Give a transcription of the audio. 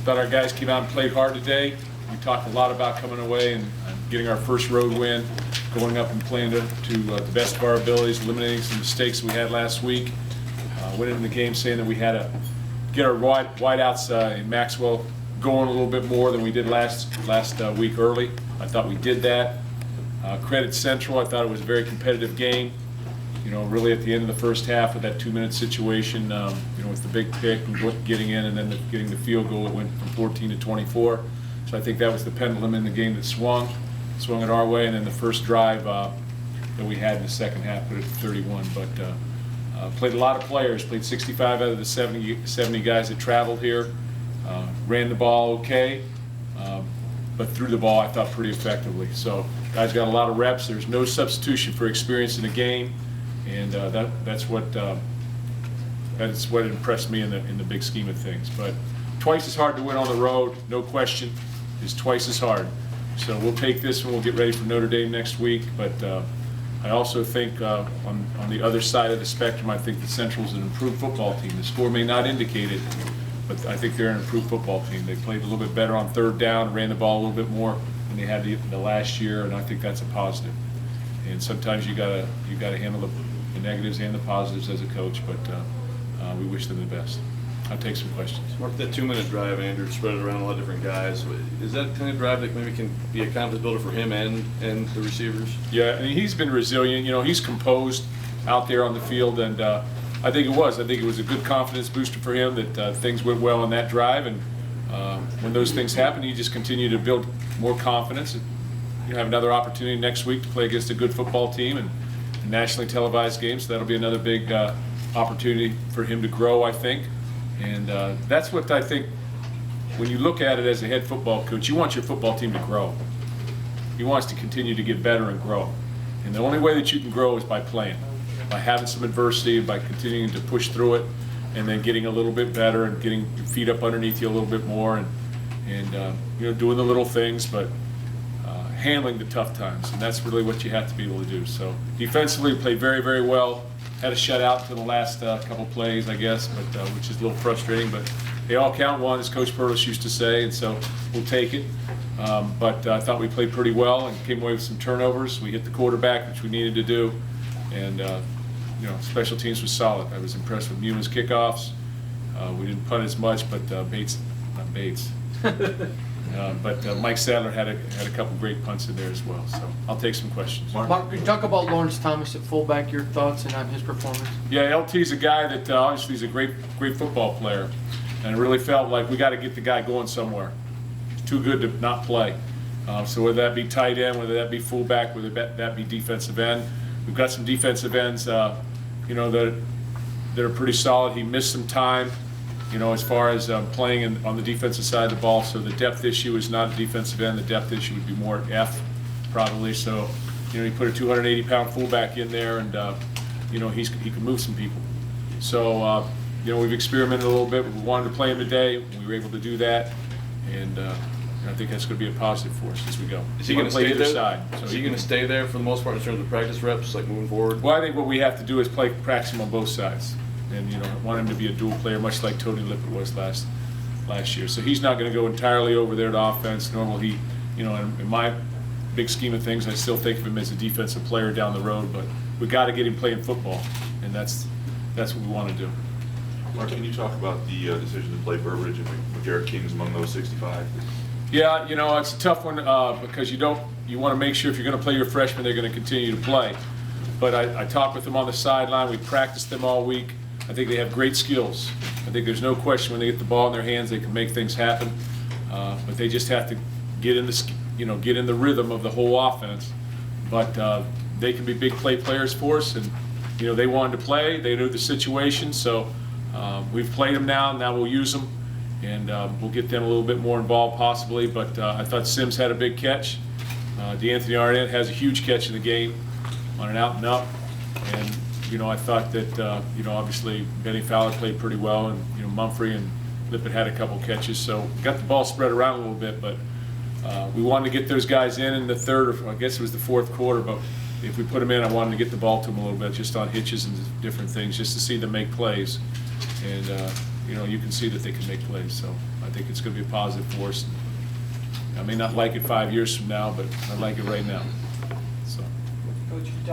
Thought our guys came out and played hard today. We talked a lot about coming away and getting our first road win, going up and playing to the best of our abilities, eliminating some mistakes we had last week. Went into the game saying that we had to get our wideouts in Maxwell going a little bit more than we did last week early. I thought we did that. Credit Central, I thought it was a very competitive game. You know, really at the end of the first half with that 2-minute situation, you know, with the big pick and getting in and then getting the field goal, it went from 14 to 24. So I think that was the pendulum in the game that swung it our way, and then the first drive that we had in the second half put it to 31. But played a lot of players, played 65 out of the 70 guys that traveled here. Ran the ball okay, but threw the ball, I thought, pretty effectively. So guys got a lot of reps. There's no substitution for experience in a game, and that's what impressed me in the big scheme of things. But twice as hard to win on the road, no question, is twice as hard. So we'll take this and we'll get ready for Notre Dame next week. But I also think on the other side of the spectrum, I think that Central's an improved football team. The score may not indicate it, but I think they're an improved football team. They played a little bit better on third down, ran the ball a little bit more than they had the last year, and I think that's a positive. And sometimes you gotta handle the negatives and the positives as a coach, but we wish them the best. I'll take some questions. Mark, that 2-minute drive, Andrew, spread it around a lot of different guys. Is that kind of drive that maybe can be a confidence builder for him and the receivers? Yeah, I mean, he's been resilient. You know, he's composed out there on the field, and I think it was a good confidence booster for him that things went well in that drive. And when those things happen, you just continue to build more confidence. And you have another opportunity next week to play against a good football team and a nationally televised game, so that'll be another big opportunity for him to grow, I think. And that's what I think, when you look at it as a head football coach, you want your football team to grow. You want us to continue to get better and grow. And the only way that you can grow is by playing, by having some adversity, by continuing to push through it, and then getting a little bit better and getting your feet up underneath you a little bit more, and you know, doing the little things, but handling the tough times. And that's really what you have to be able to do. So defensively, we played very, very well. Had a shutout for the last couple plays, I guess, but which is a little frustrating. But they all count one, as Coach Purvis used to say, and so we'll take it. But I thought we played pretty well and came away with some turnovers. We hit the quarterback, which we needed to do, and you know, special teams was solid. I was impressed with Muma's kickoffs. We didn't punt as much, but Mike Sadler had a couple great punts in there as well. So I'll take some questions. Mark, can you talk about Lawrence Thomas at fullback, your thoughts and on his performance? Yeah, LT's a guy that obviously is a great football player, and it really felt like we got to get the guy going somewhere. He's too good to not play. So whether that be tight end, whether that be fullback, whether that be defensive end, we've got some defensive ends, you know, that are pretty solid. He missed some time, you know, as far as playing on the defensive side of the ball. So the depth issue is not a defensive end. The depth issue would be more at F, probably. So, you know, he put a 280-pound fullback in there, and you know, he can move some people. So, you know, we've experimented a little bit. We wanted to play him today. We were able to do that, and I think that's going to be a positive for us as we go. Is he going to stay there? So is he going to stay there for the most part in terms of practice reps, like moving forward? Well, I think what we have to do is practice him on both sides. And, you know, I want him to be a dual player, much like Tony Lippett was last year. So he's not going to go entirely over there to offense, nor will he, you know, in my big scheme of things, I still think of him as a defensive player down the road, but we got to get him playing football, and that's what we want to do. Mark, can you talk about the decision to play Burbridge and Garrett King's among those 65? Yeah, you know, it's a tough one because you want to make sure if you're going to play your freshmen, they're going to continue to play. But I talked with them on the sideline. We practiced them all week. I think they have great skills. I think there's no question when they get the ball in their hands, they can make things happen. But they just have to get in the rhythm of the whole offense. But they can be big play players for us, and you know, they wanted to play. They knew the situation, so we've played them now. Now we'll use them, and we'll get them a little bit more involved possibly. But I thought Sims had a big catch. Dantonio Arnett has a huge catch in the game on an out and up, and you know, I thought that, you know, obviously Benny Fowler played pretty well, and, you know, Mumphrey and Lippett had a couple catches. So got the ball spread around a little bit, but we wanted to get those guys in the third, or I guess it was the fourth quarter, but if we put them in, I wanted to get the ball to them a little bit, just on hitches and different things, just to see them make plays. And, you know, you can see that they can make plays. So I think it's going to be a positive for us. I may not like it 5 years from now, but I like it right now. So. Coach, you talked